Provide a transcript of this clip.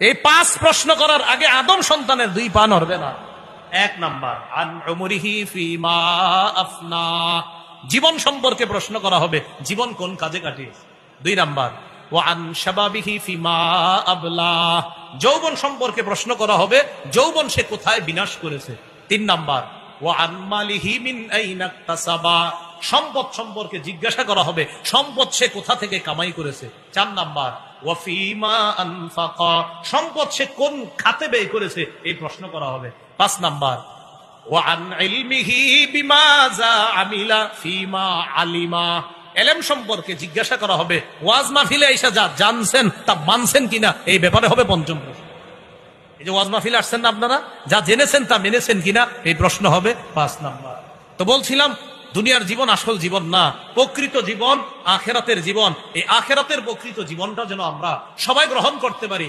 এই 5 প্রশ্ন করার আগে আদম সন্তানের 2 পা নড়বে না। 1 নাম্বার আন উমরিহি ফিমা আফনা, জীবন সম্পর্কে প্রশ্ন করা হবে, জীবন কোন কাজে কাটিয়েছে। 2 নাম্বার ওয়া আন শাবাবিহি ফিমা আবলা, যৌবন সম্পর্কে প্রশ্ন করা হবে, যৌবন সে কোথায় বিনাশ করেছে। 3 নাম্বার ওয়া আন মালিহি মিন আইনা ইকতাসাবা, সম্পদ সম্পর্কে জিজ্ঞাসা করা হবে, সম্পদ সে কোথা থেকে কামাই করেছে। 4 নাম্বার ওয়া ফিমা আনফাকা, সম্পদ সে কোন খাতে ব্যয় করেছে, এই প্রশ্ন করা হবে। 5 নাম্বার ওয়া আন ইলমিহি বিমাযা আমিলা ফিমা আলিমা, ইলম সম্পর্কে জিজ্ঞাসা করা হবে, ওয়াজ মাহফিলে এসে যা জানছেন তা মানছেন কিনা, এই ব্যাপারে হবে 5ম প্রশ্ন। এই যে ওয়াজ মাহফিলে আসছেন না আপনারা, যা জেনেছেন তা মেনেছেন কিনা, এই প্রশ্ন হবে 5 নাম্বার। তো বলছিলাম দুনিয়ার জীবন আসল জীবন না, প্রকৃত জীবন আখিরাতের জীবন। এই আখিরাতের প্রকৃত জীবনটা যেন আমরা সবাই গ্রহণ করতে পারি।